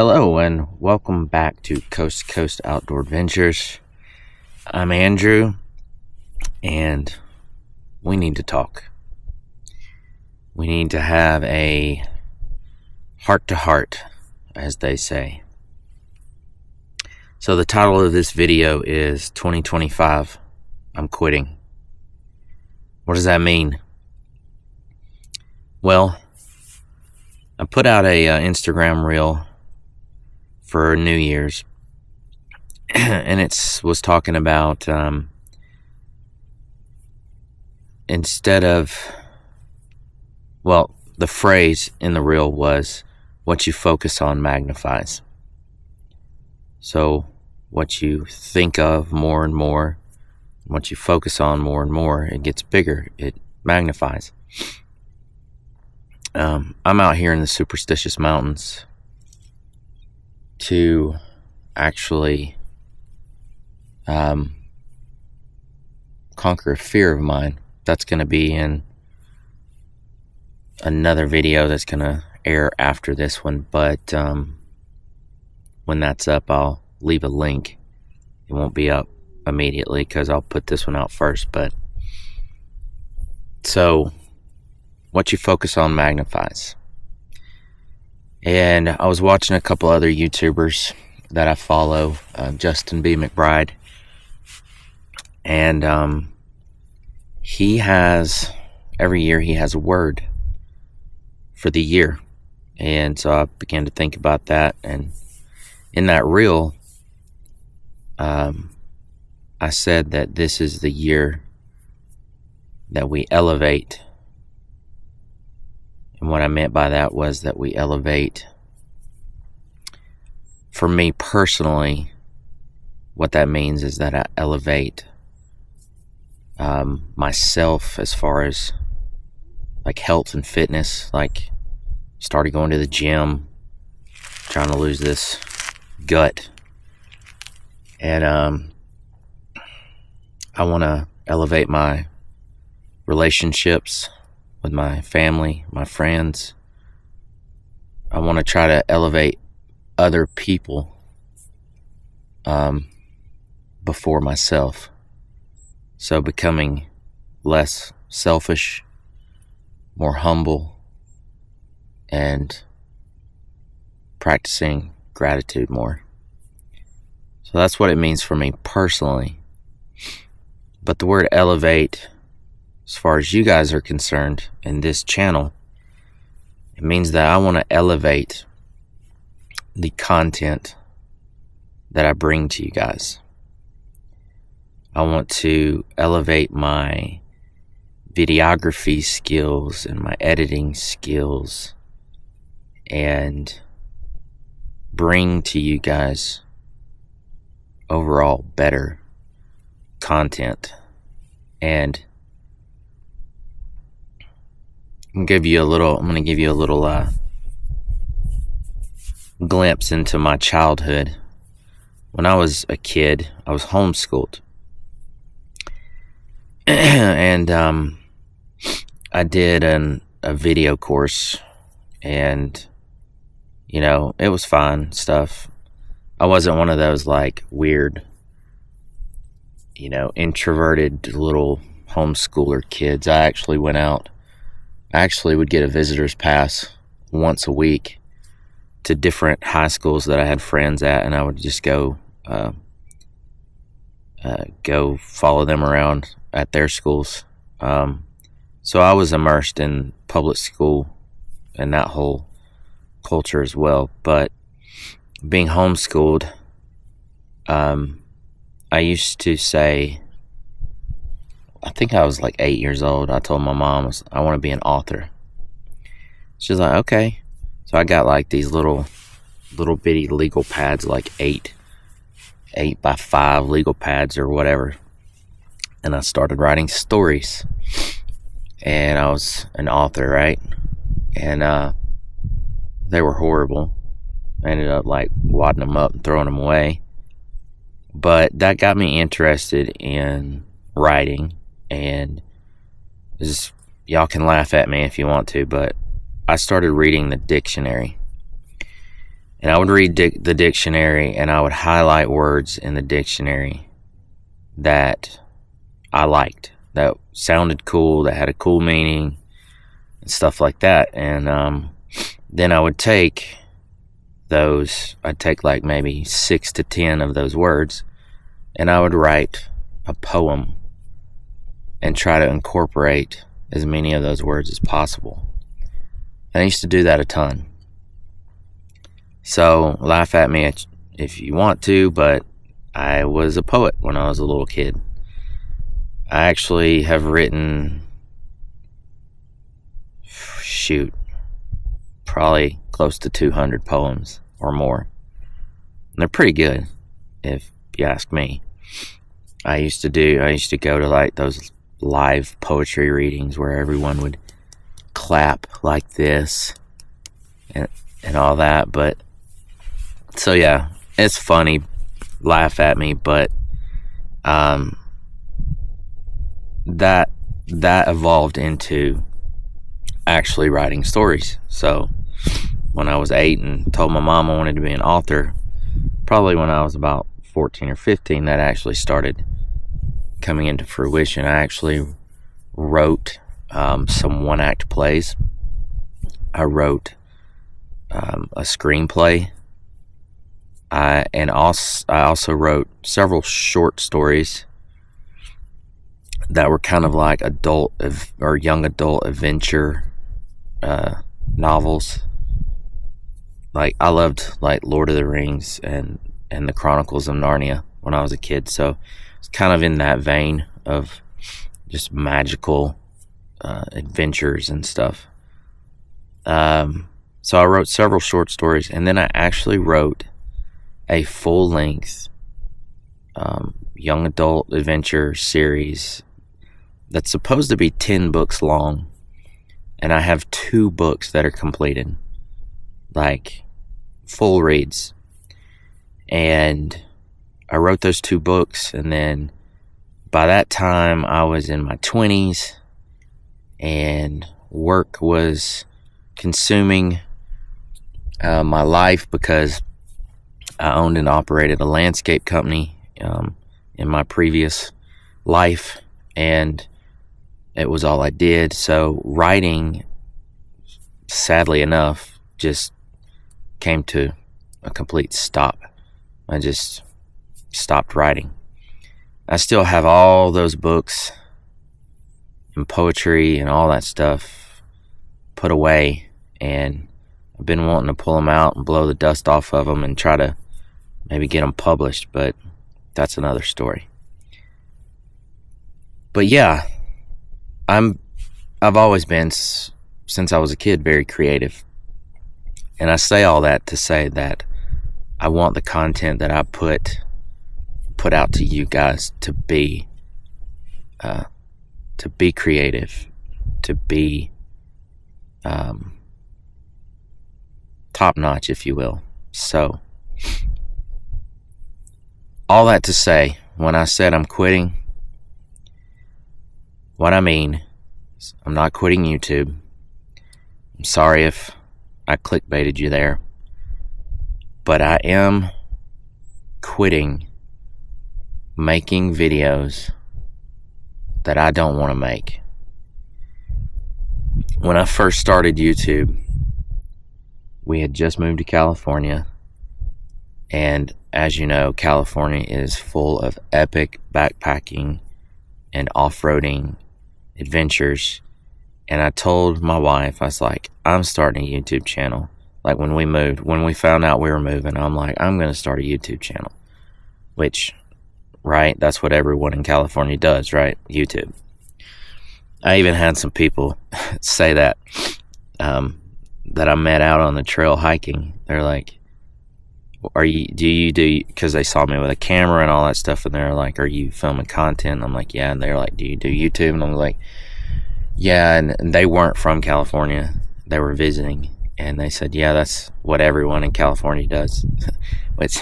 Hello and welcome back to Coast to Coast Outdoor Adventures. I'm Andrew and we need to talk. We need to have a heart-to-heart, as they say. So the title of this video is 2025, I'm quitting. What does that mean? Well, I put out a Instagram reel for New Year's, and it was talking about instead of, well, the phrase in the reel was, what you focus on magnifies. So what you think of more and more, what you focus on more and more, it gets bigger, it magnifies. I'm out here in the Superstitious Mountains to actually conquer a fear of mine. That's going to be in another video that's going to air after this one, but when that's up, I'll leave a link. It won't be up immediately because I'll put this one out first. But so what you focus on magnifies. And I was watching a couple other YouTubers that I follow, Justin B. McBride, and he has, every year he has a word for the year. And so I began to think about that, and in that reel, I said that this is the year that we elevate. And what I meant by that was that we elevate. For me personally, what that means is that I elevate myself as far as like health and fitness. Like started going to the gym, trying to lose this gut. And I want to elevate my relationships with my family, my friends. I want to try to elevate other people before myself. So becoming less selfish, more humble, and practicing gratitude more. So that's what it means for me personally. But the word elevate, as far as you guys are concerned in this channel, it means that I want to elevate the content that I bring to you guys. I want to elevate my videography skills and my editing skills and bring to you guys overall better content. And I'm gonna give you a little glimpse into my childhood. When I was a kid, I was homeschooled. And I did a video course, and you know, it was fun stuff. I wasn't one of those like weird, you know, introverted little homeschooler kids. I actually went out. I actually would get a visitor's pass once a week to different high schools that I had friends at, and I would just go follow them around at their schools. So I was immersed in public school and that whole culture as well. But being homeschooled, I used to say, I think I was like 8 years old. I told my mom, I want to be an author. She was like, okay. So I got like these little bitty legal pads, like 8x5 legal pads or whatever. And I started writing stories. And I was an author, right? And they were horrible. I ended up like wadding them up and throwing them away. But that got me interested in writing. And just, y'all can laugh at me if you want to, but I started reading the dictionary. And I would read the dictionary, and I would highlight words in the dictionary that I liked, that sounded cool, that had a cool meaning, and stuff like that. And then I would take those, I'd take like maybe 6 to 10 of those words, and I would write a poem and try to incorporate as many of those words as possible. And I used to do that a ton. So laugh at me if you want to, but I was a poet when I was a little kid. I actually have written, probably close to 200 poems or more. And they're pretty good, if you ask me. I used to go to like those live poetry readings where everyone would clap like this and all that. But so yeah, it's funny, laugh at me, but that evolved into actually writing stories. So when I was 8 and told my mom I wanted to be an author, probably when I was about 14 or 15, that actually started coming into fruition. I actually wrote some one-act plays. I wrote a screenplay. I also wrote several short stories that were kind of like adult or young adult adventure novels. Like I loved like Lord of the Rings and the Chronicles of Narnia when I was a kid, so it's kind of in that vein of just magical adventures and stuff. So I wrote several short stories, and then I actually wrote a full-length young adult adventure series that's supposed to be 10 books long, and I have 2 books that are completed, like full reads. And I wrote those 2 books, and then by that time I was in my 20s, and work was consuming my life because I owned and operated a landscape company in my previous life, and it was all I did. So writing, sadly enough, just came to a complete stop. I just stopped writing. I still have all those books and poetry and all that stuff put away, and I've been wanting to pull them out and blow the dust off of them and try to maybe get them published, but that's another story. But yeah, I've always been, since I was a kid, very creative. And I say all that to say that I want the content that I put out to you guys to be creative, to be top notch, if you will. So all that to say, when I said I'm quitting, what I mean is I'm not quitting YouTube. I'm sorry if I clickbaited you there, but I am quitting making videos that I don't want to make. When I first started YouTube, we had just moved to California, and as you know, California is full of epic backpacking and off-roading adventures. And I told my wife, I was like, I'm starting a YouTube channel. Like when we found out we were moving, I'm like, I'm going to start a YouTube channel. Which, right, that's what everyone in California does, right? YouTube. I even had some people say that I met out on the trail hiking. They're like, because they saw me with a camera and all that stuff, and they're like, are you filming content? I'm like, yeah. And they're like, do you do YouTube? And I'm like, yeah. And they weren't from California, they were visiting, and they said, yeah, that's what everyone in California does. Which,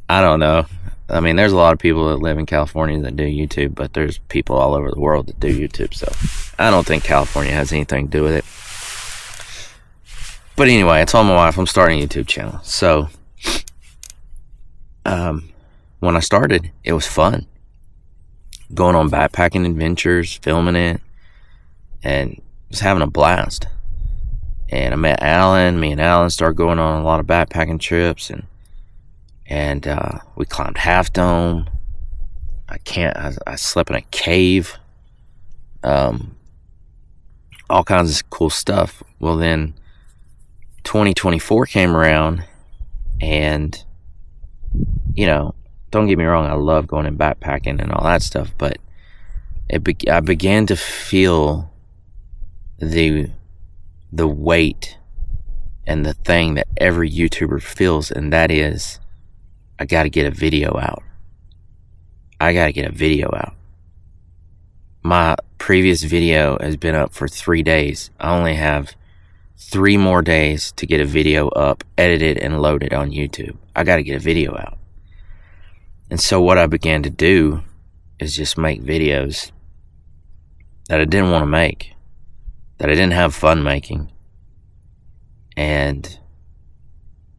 I don't know. I mean, there's a lot of people that live in California that do YouTube, but there's people all over the world that do YouTube, so I don't think California has anything to do with it. But anyway, I told my wife I'm starting a YouTube channel. So when I started, it was fun. Going on backpacking adventures, filming it, and was having a blast. And I met Alan. Me and Alan started going on a lot of backpacking trips, and we climbed Half Dome. I slept in a cave. All kinds of cool stuff. Well, then 2024 came around, and don't get me wrong, I love going and backpacking and all that stuff, but I began to feel the weight and the thing that every YouTuber feels, and that is, I got to get a video out. My previous video has been up for 3 days. I only have 3 more days to get a video up, edited, and loaded on YouTube. I got to get a video out. And so what I began to do is just make videos that I didn't want to make, that I didn't have fun making. And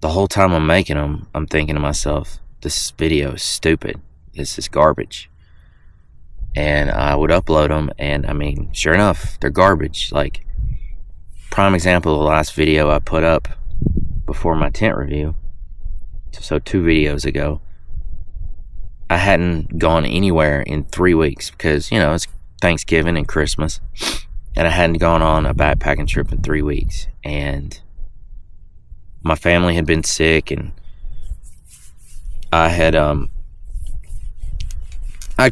the whole time I'm making them, I'm thinking to myself, this video is stupid. This is garbage. And I would upload them, and I mean, sure enough, they're garbage. Like, prime example of the last video I put up before my tent review, so 2 videos ago, I hadn't gone anywhere in 3 weeks because, it's Thanksgiving and Christmas, and I hadn't gone on a backpacking trip in 3 weeks, and my family had been sick, and I'd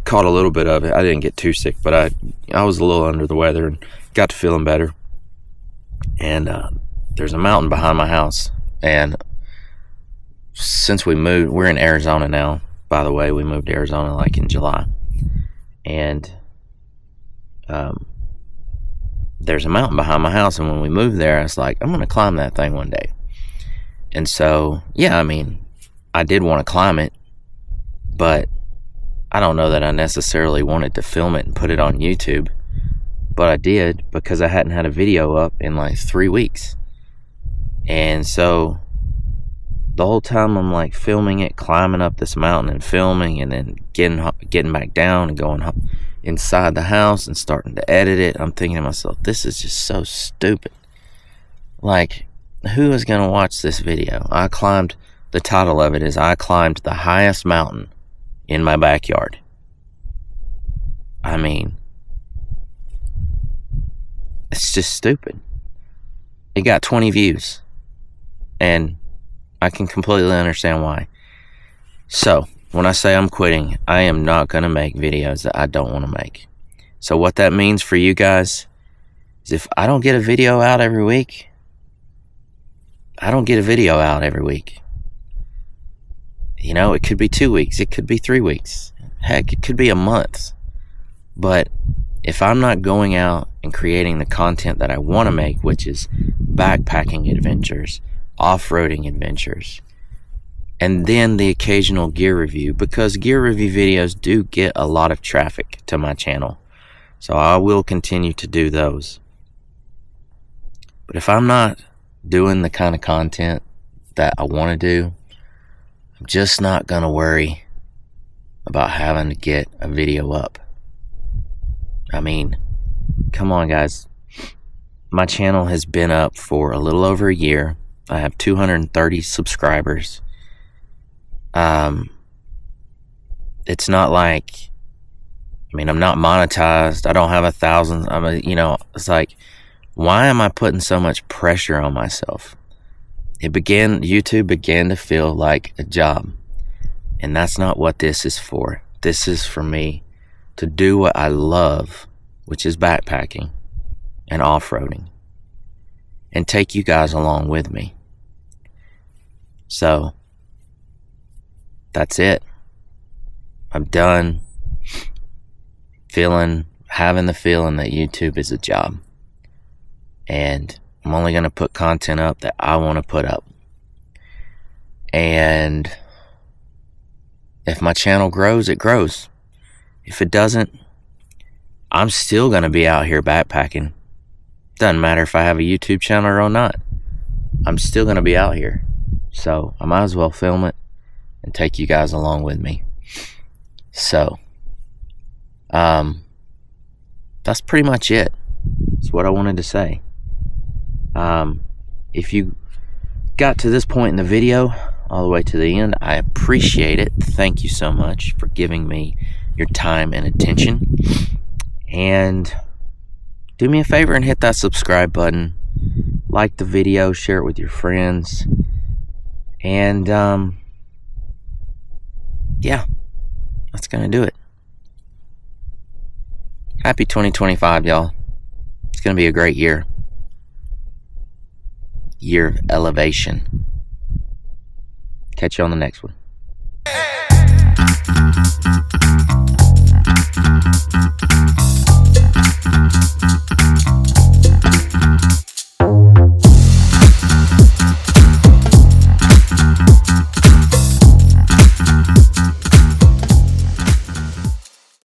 caught a little bit of it. I didn't get too sick, but I was a little under the weather and got to feeling better. And there's a mountain behind my house, and since we moved, we're in Arizona now. By the way, we moved to Arizona like in July, and there's a mountain behind my house, and when we moved there, I was like, I'm gonna climb that thing one day. And so, yeah, I mean, I did want to climb it, but I don't know that I necessarily wanted to film it and put it on YouTube, but I did because I hadn't had a video up in like 3 weeks. And so the whole time I'm like filming it, climbing up this mountain and filming, and then getting back down and going inside the house and starting to edit it, I'm thinking to myself, this is just so stupid. Like, who is going to watch this video? The title of it is, I climbed the highest mountain in my backyard. I mean, it's just stupid. It got 20 views, and I can completely understand why. So, when I say I'm quitting, I am not going to make videos that I don't want to make. So what that means for you guys is if I don't get a video out every week, I don't get a video out every week. It could be 2 weeks. It could be 3 weeks. Heck, it could be a month. But if I'm not going out and creating the content that I want to make, which is backpacking adventures, off-roading adventures, and then the occasional gear review, because gear review videos do get a lot of traffic to my channel, so I will continue to do those. But if I'm not doing the kind of content that I want to do, I'm just not going to worry about having to get a video up. I mean, come on guys, my channel has been up for a little over a year. I have 230 subscribers. It's not like, I'm not monetized. I don't have 1,000. It's like, why am I putting so much pressure on myself? YouTube began to feel like a job, and that's not what this is for. This is for me to do what I love, which is backpacking and off-roading, and take you guys along with me. So that's it. I'm done having the feeling that YouTube is a job, and I'm only going to put content up that I want to put up. And if my channel grows, it grows. If it doesn't, I'm still going to be out here backpacking. Doesn't matter if I have a YouTube channel or not. I'm still going to be out here. So I might as well film it and take you guys along with me. So, that's pretty much it. That's what I wanted to say. If you got to this point in the video, all the way to the end, I appreciate it. Thank you so much for giving me your time and attention. And do me a favor and hit that subscribe button. Like the video, share it with your friends. And, yeah, that's going to do it. Happy 2025, y'all. It's going to be a great year. Year of elevation. Catch you on the next one.